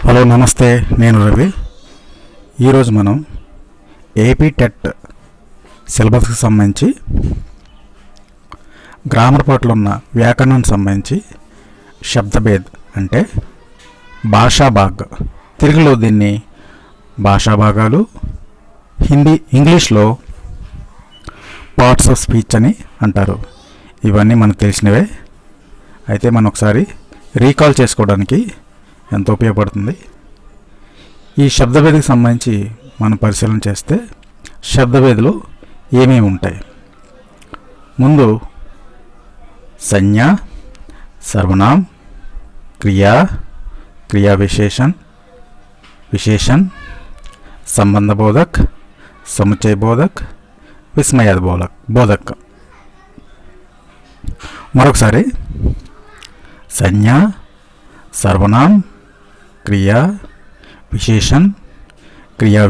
Hello నమస్తే, నేను రవి. ఈరోజు మనం ఏపీ టెట్ సిలబస్కి సంబంధించి గ్రామర్ పాటలో ఉన్న వ్యాకరణానికి సంబంధించి శబ్దభేద్ అంటే భాషా భాగ్, తెలుగులో దీన్ని భాషా భాగాలు, ఇంగ్లీష్లో పార్ట్స్ ఆఫ్ స్పీచ్ అని అంటారు. ఇవన్నీ మనకు తెలిసినవే. అయితే మనం ఒకసారి రీకాల్ చేసుకోవడానికి ఎంతో ఉపయోగపడుతుంది. ఈ శబ్దభేదికి సంబంధించి మనం పరిశీలన చేస్తే శబ్దభేదిలో ఏమేమి ఉంటాయి? ముందు సంజ్ఞ, సర్వనామ్, క్రియా, క్రియా విశేషణ్, సంబంధ బోధక్, సముచ్చయ బోధక్, విస్మయాద్ బోధక్. మరొకసారి సంజ్ఞ, సర్వనామ్, క్రియా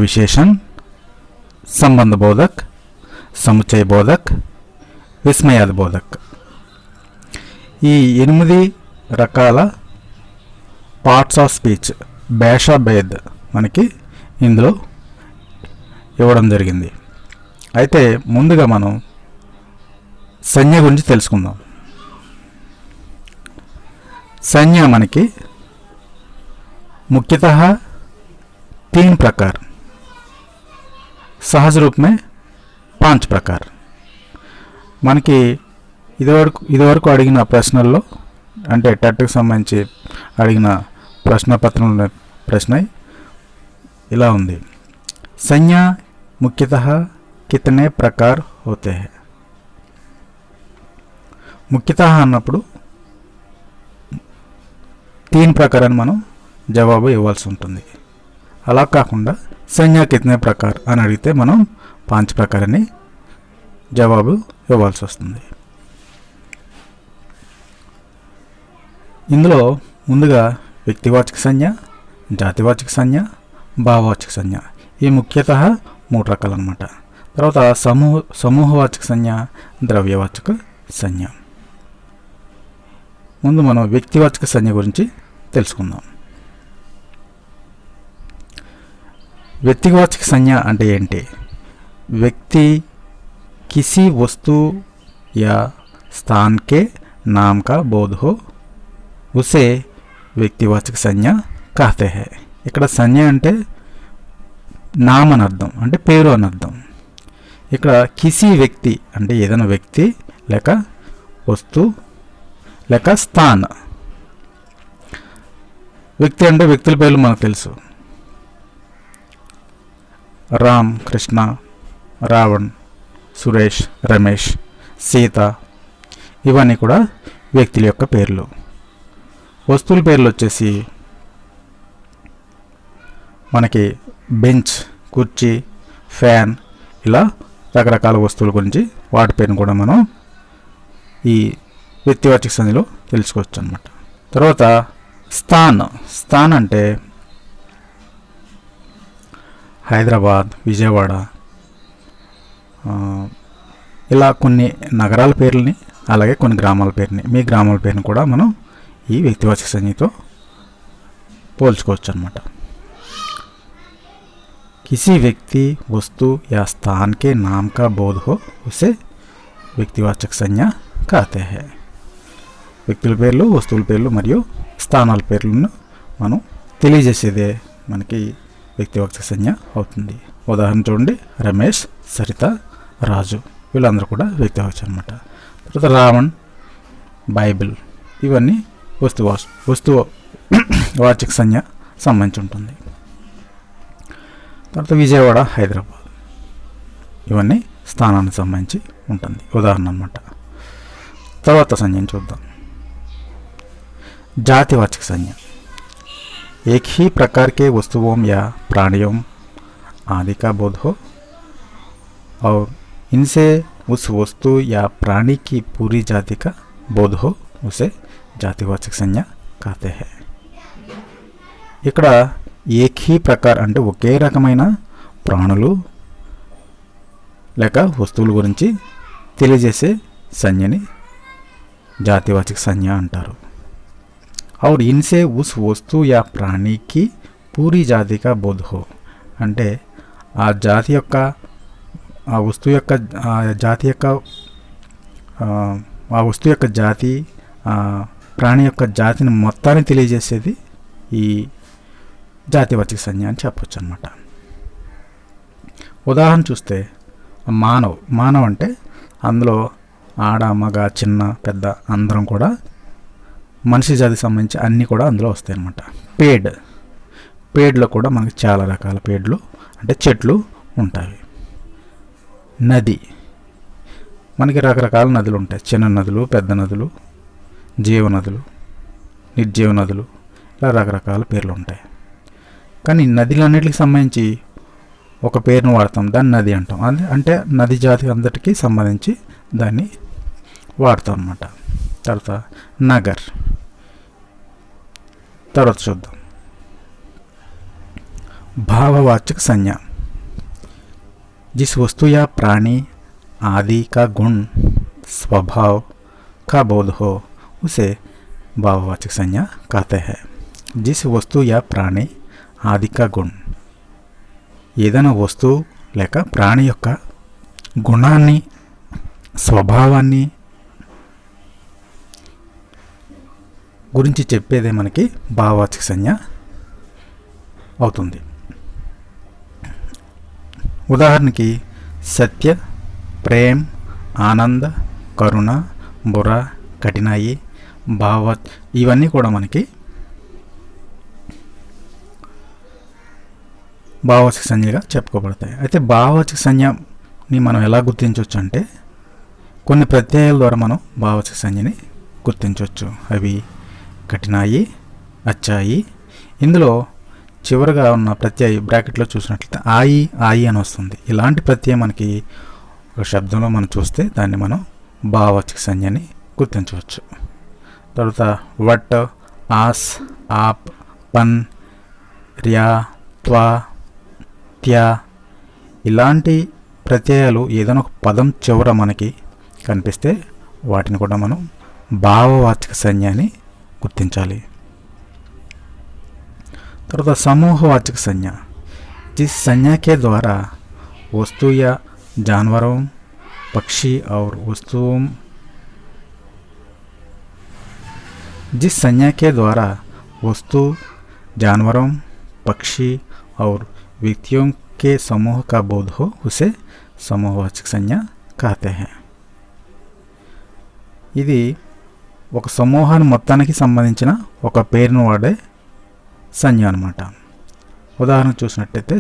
విశేషణ్, సంబంధ బోధక్, సముచ్చయ బోధక్, విస్మయాద్ బోధక్. ఈ 8 రకాల పార్ట్స్ ఆఫ్ స్పీచ్ భాషా భేద్ మనకి ఇందులో ఇవ్వడం జరిగింది. అయితే ముందుగా మనం సంజ్ఞ గురించి తెలుసుకుందాం. संज्ञा मन की मुख्यतः 3 प्रकार, सहज रूप में 5 प्रकार. मन की इदिवరకు అడిగిన ప్రశ్నల్లో అంటే టెట్కి సంబంధించి అడిగిన ప్రశ్నపత్రంలో ప్రశ్న ఇలా ఉంది. संज्ञा मुख्यतः कितने प्रकार होते हैं? मुख्यतः అన్నప్పుడు 3 ప్రకారాన్ని మనం జవాబు ఇవ్వాల్సి ఉంటుంది. అలా కాకుండా సంజ్ఞ కితనే ప్రకార్ అని అడిగితే మనం 5 ప్రకారాన్ని జవాబు ఇవ్వాల్సి వస్తుంది. ఇందులో ముందుగా వ్యక్తివాచక సంజ్ఞ, జాతివాచక సంజ్ఞ, భావవాచక సంజ్ఞ, ఈ ముఖ్యతः 3 రకాలు అన్నమాట. తర్వాత సమూహవాచక సంజ్ఞ, ద్రవ్యవాచక సంజ్ఞ. ముందు మనం వ్యక్తివాచక సంజ్ఞ గురించి తెలుసుకుందాం. व्यक्तिवाचक संज्ञा అంటే ఏంటి? व्यक्ति किसी वस्तु या स्थान के नाम का बोध हो उसे व्यक्तिवाचक संज्ञा कहते हैं. ఇక్కడ సంజ్ఞ అంటే నామ్ అని అర్థం, అంటే పేరు అని అర్థం. ఇక్కడ కిసి వ్యక్తి అంటే ఏదైనా వ్యక్తి లేక వస్తు లేక స్థాన్. వ్యక్తి అంటే వ్యక్తుల పేర్లు మనకు తెలుసు. రామ్, కృష్ణ, రావణ్, సురేష్, రమేష్, సీత, ఇవన్నీ కూడా వ్యక్తుల యొక్క పేర్లు. వస్తువుల పేర్లు వచ్చేసి మనకి బెంచ్, కుర్చీ, ఫ్యాన్, ఇలా రకరకాల వస్తువుల గురించి వాటి పేరును కూడా మనం ఈ వ్యక్తివాచక సంజ్ఞలో తెలుసుకోవచ్చు అన్నమాట. తర్వాత స్థాన్ అంటే హైదరాబాద్, విజయవాడ, ఇలా కొన్ని నగరాల పేర్లని, అలాగే కొన్ని గ్రామాల పేరుని, మీ గ్రామాల పేరుని కూడా మనం ఈ వ్యక్తివాచక సంజ్ఞతో పోల్చుకోవచ్చు అన్నమాట. किसी व्यक्ति, वस्तु या स्थान के नाम का बोध हो उसे व्यक्तिवाचक संज्ञा कहते हैं. వ్యక్తుల పేర్లు, వస్తువుల పేర్లు మరియు స్థానాల పేర్లను మనం తెలియజేసేదే మనకి వ్యక్తివాచక సంజ్ఞ అవుతుంది. ఉదాహరణ చూడండి, రమేష్, సరిత, రాజు, వీళ్ళందరూ కూడా వ్యక్తివాచకం అన్నమాట. తర్వాత రావణ్, బైబిల్, ఇవన్నీ వస్తువాచక సంజ్ఞ సంబంధించి ఉంటుంది. తర్వాత విజయవాడ, హైదరాబాద్, ఇవన్నీ స్థానానికి సంబంధించి ఉంటుంది, ఉదాహరణ అన్నమాట. తర్వాత సంజ్ఞను చూద్దాం. जातिवाचक संज्ञा एक ही प्रकार के वस्तुओं या प्राणियों आदि का बोध हो और इनसे उस वस्तु या प्राणी की पूरी जाति का बोध हो उसे जातिवाचक संज्ञा कहते हैं. ఇక్కడ ఏక్ హీ ప్రకార్ అంటే ఒకే రకమైన ప్రాణులు లేక వస్తువుల గురించి తెలియజేసే సంజ్ఞని जातिवाचक संज्ञा अंटारू. और इनसे उस वस्तु या प्राणी की పూరీ జాతి కా బోధ్ హో అంటే ఆ జాతి యొక్క ఆ వస్తువు యొక్క ఆ జాతి యొక్క ఆ వస్తువు యొక్క జాతి ప్రాణి యొక్క జాతిని మొత్తాన్ని తెలియజేసేది ఈ జాతివాచక సంజ్ఞ అని చెప్పొచ్చు అనమాట. ఉదాహరణ చూస్తే మానవ్ అంటే అందులో ఆడ మగ చిన్న పెద్ద అందరం కూడా మనిషి జాతికి సంబంధించి అన్నీ కూడా అందులో వస్తాయి అన్నమాట. పేడ్లో కూడా మనకి చాలా రకాల పేడ్లు అంటే చెట్లు ఉంటాయి. నది మనకి రకరకాల నదులు ఉంటాయి. చిన్న నదులు, పెద్ద నదులు, జీవనదులు, నిర్జీవ నదులు, ఇలా రకరకాల పేర్లు ఉంటాయి. కానీ నదులన్నిటికి సంబంధించి ఒక పేరును వాడతాం, దాన్ని నది అంటాం. అంటే నది జాతి అందరికీ సంబంధించి దాన్ని వాడతాం అన్నమాట. తర్వాత నగర్, తర్వాత చూద్దాం भाववाचक संज्ञा जिस वस्तु या प्राणी आदि का गुण स्वभाव का बोध हो उसे भाववाचक संज्ञा कहते हैं. जिस वस्तु या प्राणी आदि का गुण ఏదైనా వస్తువు లేక ప్రాణి యొక్క గుణాన్ని స్వభావాన్ని గురించి చెప్పేదే మనకి భావవాచక సంజ్ఞ అవుతుంది. ఉదాహరణకి సత్య, ప్రేమ్, ఆనంద, కరుణ, బుర, కఠినాయి, భావత్ ఇవన్నీ కూడా మనకి భావవాచక సంజ్ఞగా చెప్పుకోబడతాయి. అయితే భావవాచక సంజ్ఞని మనం ఎలా గుర్తించవచ్చు అంటే కొన్ని ప్రత్యయాల ద్వారా మనం భావవాచక సంజ్ఞని గుర్తించవచ్చు. అవి కఠినాయి, అచ్చాయి. ఇందులో చివరగా ఉన్న ప్రత్యయం బ్రాకెట్లో చూసినట్లయితే ఆయి అని వస్తుంది. ఇలాంటి ప్రత్యయం మనకి ఒక శబ్దంలో మనం చూస్తే దాన్ని మనం భావవాచక సంజ్ఞని గుర్తించవచ్చు. తర్వాత వట్, ఆస్, ఆప్, పన్, ర్యా, త్వా, త్యా ఇలాంటి ప్రత్యయాలు ఏదైనా ఒక పదం చివర మనకి కనిపిస్తే వాటిని కూడా మనం భావవాచక సంజ్ఞ అని గుర్తించాలి. తర్వాత समूहवाचक संज्ञा जिस संज्ञा के द्वारा वस्तु या जानवरों, पक्षी और वस्तुओं जिस संज्ञा के द्वारा वस्तु, जानवरों, पक्षी और व्यक्तियों के समूह का बोध हो उसे समूहवाचक संज्ञा कहते हैं. ఇది ఒక సమూహాన్ని మొత్తానికి సంబంధించిన ఒక పేరును వాడే సంజ్ఞ అనమాట. ఉదాహరణ చూసినట్టయితే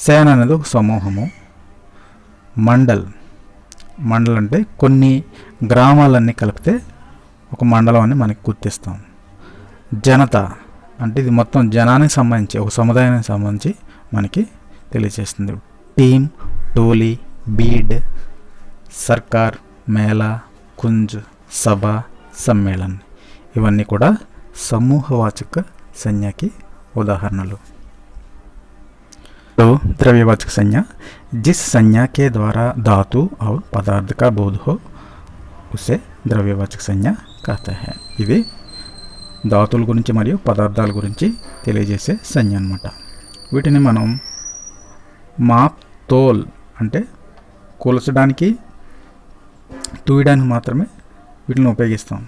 సేన అనేది ఒక సమూహము. మండల్ అంటే కొన్ని గ్రామాలన్నీ కలిపితే ఒక మండలం అని మనకి గుర్తిస్తాం. జనత అంటే ఇది మొత్తం జనానికి సంబంధించి ఒక సముదాయానికి సంబంధించి మనకి తెలియజేస్తుంది. టీమ్, టోలీ, బీడ్, సర్కార్, మేళా, కుంజ్, సభ, సమ్మేళన్ ఇవన్నీ కూడా సమూహవాచక संज्ञा उदाहरणలు. तो द्रव्यवाचक संज्ञा जिस संज्ञा के द्वारा धातु और पदार्थ का बोध हो उसे द्रव्यवाचक संज्ञा कहते हैं. ఇవి ధాతువుల గురించి మరియు పదార్థాల గురించి తెలియజేసే సంజ్ఞ అన్నమాట. వీటిని మనం మాప్, తోల్ అంటే కొలచడానికి, తూయడానికి మాత్రమే వీటిని ఉపయోగిస్తాం.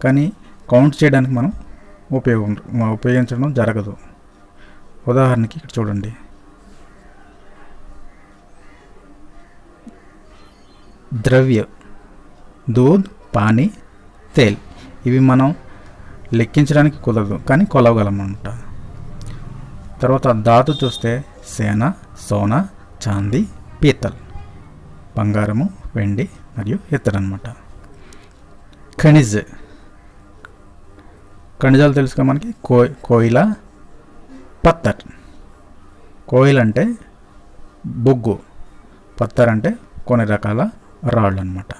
కానీ కౌంట్ చేయడానికి మనం ఉపయోగించడం జరగదు. ఉదాహరణకి ఇక్కడ చూడండి, ద్రవ్య, దూద్, పానీ, తేల్ ఇవి మనం లెక్కించడానికి కుదరదు కానీ కొలవగలం అన్నమాట. తర్వాత ధాతు చూస్తే సేన, సోన, చాందీ, పీతల్ బంగారము, వెండి మరియు ఇతర అన్నమాట. ఖనిజాలు తెలుసుగా మనకి కోయిల, పత్తర్. కోయిల్ అంటే బొగ్గు, పత్తర్ అంటే కొన్ని రకాల రాళ్ళు అన్నమాట.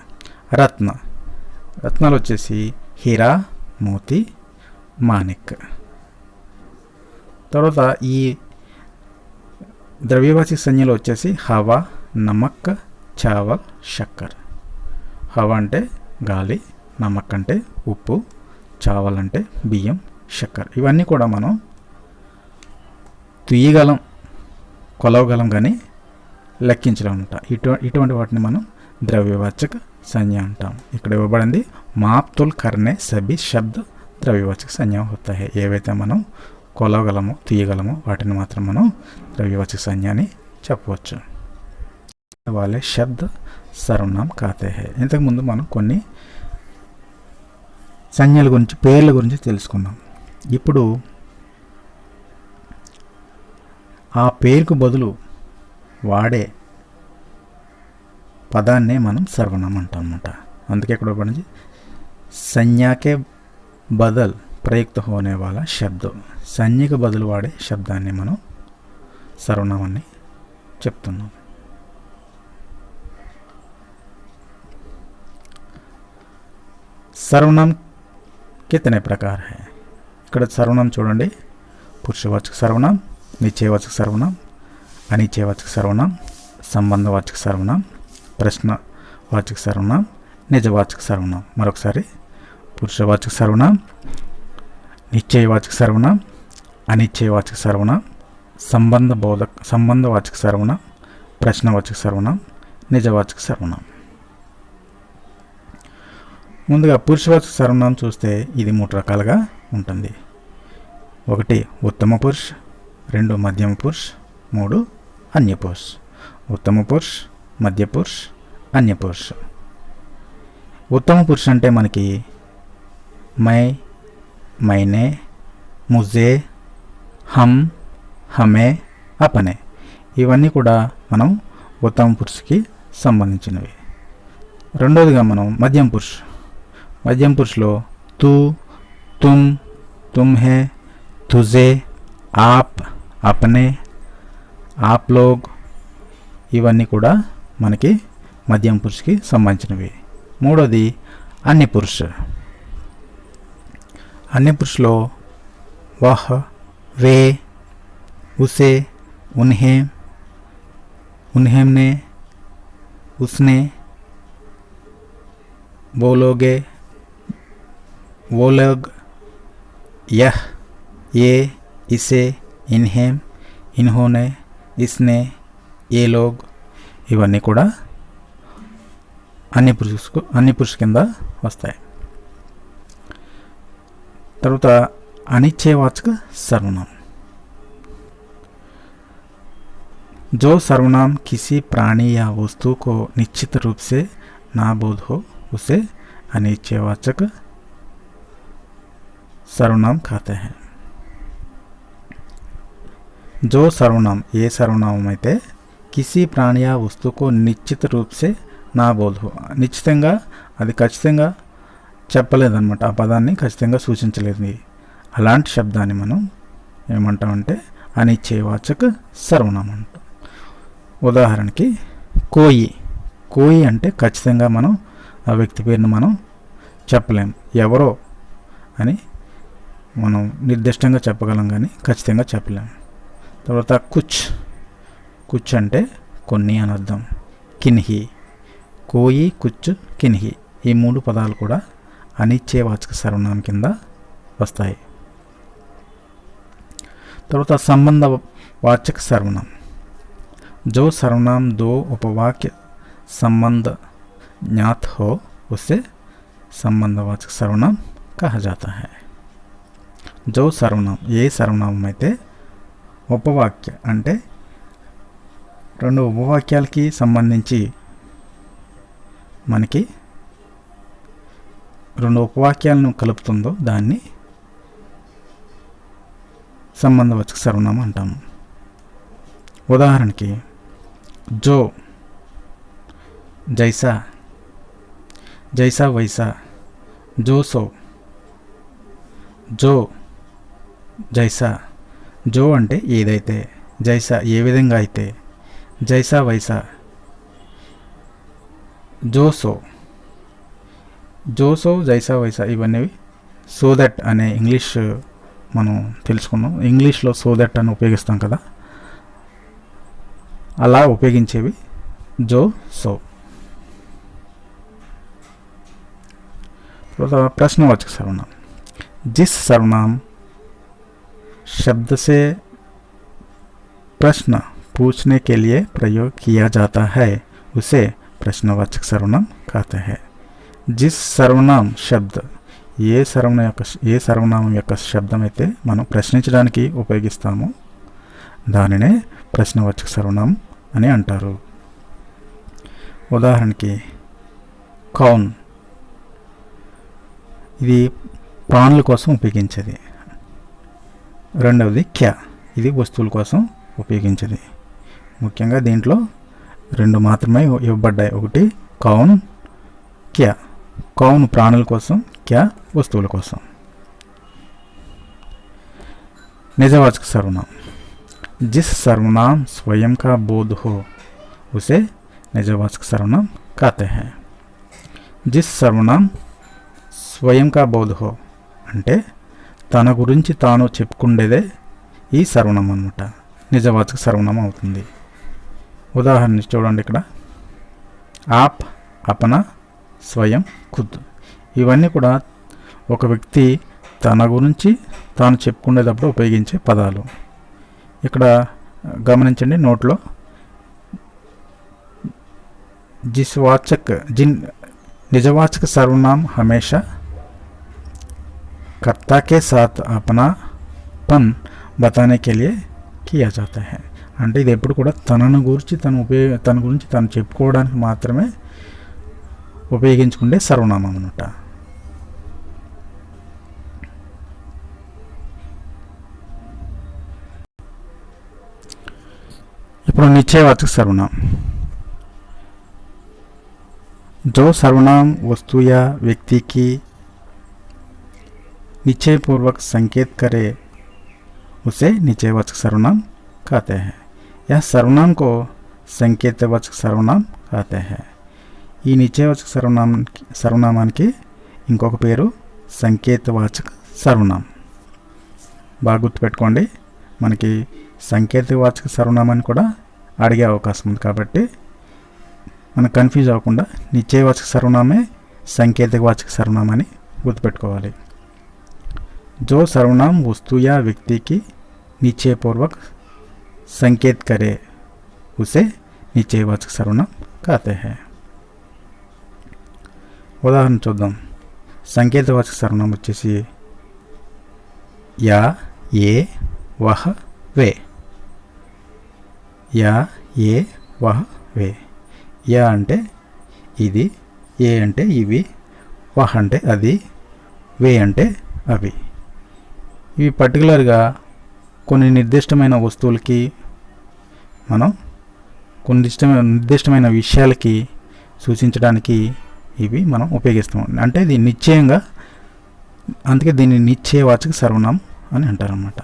రత్నాలు వచ్చేసి హీరా, మోతి, మాణిక్. తర్వాత ఈ ద్రవ్యవాచక సంజ్ఞలు వచ్చేసి హవా, నమక్, చావల్, షక్కర్. హవా అంటే గాలి, నమక్ అంటే ఉప్పు, చావల్ అంటే బియ్యం, షక్కర్ ఇవన్నీ కూడా మనం తుయ్యగలం, కొలవగలం కానీ లెక్కించడం అంట. ఇటువంటి వాటిని మనం ద్రవ్యవాచక సంజ్ఞ అంటాం. ఇక్కడ ఇవ్వబడింది మాప్ తుల్ కర్నే సభి శబ్ద ద్రవ్యవాచక సంజ్ఞ హోతా హై. ఏవైతే మనం కొలవగలమో తీయగలమో వాటిని మాత్రం మనం ద్రవ్యవాచక సంజ్ఞ అని చెప్పవచ్చు. వాళ్ళే శబ్ద సర్వనామ్ కాతే హై. ఇంతకుముందు మనం కొన్ని సంజ్ఞల గురించి, పేర్ల గురించి తెలుసుకున్నాం. ఇప్పుడు ఆ పేరుకు బదులు వాడే పదాన్నే మనం సర్వనామం అంటాం అన్నమాట. అందుకే ఇక్కడ పడింది సంజ్ఞాకే బదల్ ప్రయుక్త హోనే వాలా శబ్దం. సంజ్ఞకు బదులు వాడే శబ్దాన్ని మనం సర్వనామాన్ని చెప్తున్నాం. సర్వనాम कितने प्रकार है? ఇక్కడ సర్వనామం చూడండి. పురుషవాచక సర్వనాం, నిశ్చయవాచక సర్వనాం, అనిశ్చయవాచక సర్వనాం, సంబంధవాచక సర్వనాం, ప్రశ్నవాచక సర్వనాం, నిజవాచక సర్వనాం. మరొకసారి పురుషవాచక సర్వనాం, నిశ్చయవాచక సర్వనాం, అనిశ్చయవాచక సర్వనాం, సంబంధవాచక సర్వనాం, ప్రశ్నవాచక సర్వనాం, నిజవాచక సర్వనాం. ముందుగా పురుషవాచక సర్వనామం చూస్తే ఇది 3 రకాలుగా ఉంటుంది. 1 ఉత్తమ పురుష్, 2 మధ్యమ పురుష్, 3 అన్య పురుష్. ఉత్తమ పురుష్, మధ్య పురుష్, అన్య పురుష్. ఉత్తమ పురుష్ అంటే మనకి మై, మైనే, ముజే, హమ్, హమే, అపనే, ఇవన్నీ కూడా మనం ఉత్తమ పురుషుకి సంబంధించినవి. రెండోదిగా మనం మధ్యమ పురుష్. మధ్యమ పురుషులో తూ, తుమ్, తుమ్హే, తుజే, ఆప్, అపనే, ఆప్ లోగ్, ఇవన్నీ కూడా మనకి మధ్యమ పురుషుకి సంబంధించినవి. మూడోది అన్య పురుష్. అన్య పురుషులో వహ్, వే, ఉసే, ఉన్హే, उन्हें, उसने, वो लोगे, वो लोग, यह, ये, इसे, इन्हें, इन्होंने, इसने, ये लोग, ఇవన్నీ కూడా అన్య పురుష కింద వస్తాయి. తర్వాత అనిశ్చయవాచక సర్వనామం. जो सर्वनाम किसी प्राणी या वस्तु को निश्चित रूप से नाबोध हो उसे अनिश्चयवाचक सर्वनाम कहते हैं. जो सर्वनाम, ये सर्वनाम అయితే किसी प्राणी या वस्तु को निश्चित रूप से नाबोध हो, నిశ్చితంగా అది ఖచ్చితంగా చెప్పలేదన్నమాట, ఆ పదాన్ని ఖచ్చితంగా సూచించలేదు, అలాంటి శబ్దాన్ని మనం ఏమంటామంటే అనిశ్చయవాచక సర్వనామం అంటాం. ఉదాహరణకి కోయి. కోయి అంటే ఖచ్చితంగా మనం ఆ వ్యక్తి పేరును మనం చెప్పలేం, ఎవరో అని మనం నిర్దిష్టంగా చెప్పగలం కానీ ఖచ్చితంగా చెప్పలేం. తర్వాత కుచ్. కుచ్ అంటే కొన్ని అని అర్థం. కిన్హి, కోయి, కుచ్, కిన్హి, ఈ 3 పదాలు కూడా అనిశ్చయవాచక సర్వనామం కింద వస్తాయి. తర్వాత సంబంధవాచక సర్వనామం. जो सर्वनाम 2 उपवाक्य संबंध ज्ञात हो उसे संबंधवाचक सर्वनाम कहा जाता है. जो सर्वनाम, ఏ సర్వనామం అయితే ఉపవాక్య అంటే 2 ఉపవాక్యాలకి సంబంధించి మనకి 2 ఉపవాక్యాలను కలుపుతుందో దాన్ని సంబంధవాచక సర్వనామం అంటాము. ఉదాహరణకి जो, जैसा, जैसा वैसा, जो सो, जो, जैसा, जो అంటే ఏదైతే, జైసా ఏ విధంగా అయితే, జైసా వైసా, జోసో, జోసో, జైసా వైసా, ఇవన్నీ సో దట్ అనే ఇంగ్లీష్ మనం తెలుసుకున్నాం. ఇంగ్లీష్లో సో దట్ అని ఉపయోగిస్తాం కదా, అలా ఉపయోగించేవి जो सो. प्रश्नवाचक सर्वनाम. जिस सर्वनाम शब्द से प्रश्न पूछने के लिए प्रयोग किया जाता है उसे प्रश्नवाचक सर्वनाम कहते हैं. जिस सर्वनाम శబ్ద ఏ సర్వనామం యొక్క శబ్దం అయితే మనం ప్రశ్నించడానికి ఉపయోగిస్తామో దానినే ప్రశ్నవాచక సర్వనామం అని అంటారు. ఉదాహరణకి కౌన్, ఇది ప్రాణుల కోసం ఉపయోగించేది. రెండవది క్యా, ఇది వస్తువుల కోసం ఉపయోగించేది. ముఖ్యంగా దీంట్లో రెండు మాత్రమే ఇవ్వబడ్డాయి. ఒకటి కౌన్, క్యా. कौन प्राणुल कोसम, क्या वस्तुओं कोसम. निजवाचक सर्वनाम. जिस सर्वनाम स्वयं का बोध हो उसे निजवाचक सर्वनाम कहते हैं. जिस सर्वनाम स्वयं का बोध हो అంటే తన గురించి తాను చెప్పుకుండేదే ఈ సర్వనామం అన్నమాట. నిజవాచక సర్వనామం అవుతుంది. ఉదాహరణ చూడండి ఇక్కడ. ఆప్, అపనా, స్వయం, ఖుద్, ఇవన్నీ కూడా ఒక వ్యక్తి తన గురించి తాను చెప్పుకునేటప్పుడు ఉపయోగించే పదాలు. ఇక్కడ గమనించండి నోట్లో निजवाचक सर्वनाम हमेशा कर्ता के साथ अपनापन बताने के लिए किया जाता है. అంటే ఇది ఎప్పుడు కూడా తన గురించి తను చెప్పుకోవడానికి మాత్రమే ఉపయోగించుకునే సర్వనామం అన్నమాట. ఇప్పుడు నిశ్చయవాచక सर्वनाम. जो सर्वनाम वस्तु या व्यक्ति की निश्चय पूर्वक संकेत करे उसे निश्चयवाचक सर्वनाम कहते हैं. यह सर्वनाम को संकेतवाचक सर्वनाम कहते हैं. ఈ నిశ్చయవాచక సర్వనామానికి ఇంకొక పేరు సంకేతవాచక సర్వనామం. బాగా గుర్తుపెట్టుకోండి, మనకి సంకేతవాచక సర్వనామాన్ని కూడా అడిగే అవకాశం ఉంది. కాబట్టి మనం కన్ఫ్యూజ్ అవ్వకుండా నిశ్చయవాచక సర్వనామే సంకేతవాచక సర్వనామాన్ని గుర్తుపెట్టుకోవాలి. जो सर्वनाम वस्तु या व्यक्ति की निश्चयपूर्वक संकेत करे उसे निश्चयवाचक सर्वनाम कहते हैं. ఉదాహరణ చూద్దాం. సంకేతవాచక సర్వనామం వచ్చేసి యా, ఏ, వహ, వే. యా, ఏ, వహ, వే. యా అంటే ఇది, ఏ అంటే ఇవి, వహ అంటే అది, వే అంటే అవి. ఇవి పర్టికులర్గా కొన్ని నిర్దిష్టమైన వస్తువులకి మనం కొన్ని నిర్దిష్టమైన విషయాలకి సూచించడానికి ఇవి మనం ఉపయోగిస్తాం. అంటే ఇది నిశ్చయంగా, అందుకే దీన్ని నిశ్చయవాచక సర్వనామం అని అంటారన్నమాట.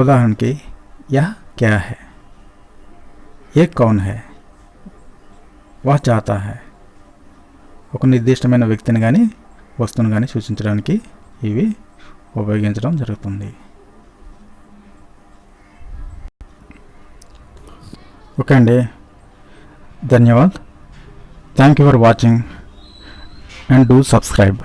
ఉదాహరణకి యహ్ క్యా హై, ఏ కౌన్ హై, వహ్ చాతా హై. ఒక నిర్దిష్టమైన వ్యక్తిని కానీ వస్తువును కానీ సూచించడానికి ఇవి ఉపయోగించడం జరుగుతుంది. ఓకే అండి, ధన్యవాద్. Thank you for watching and do subscribe.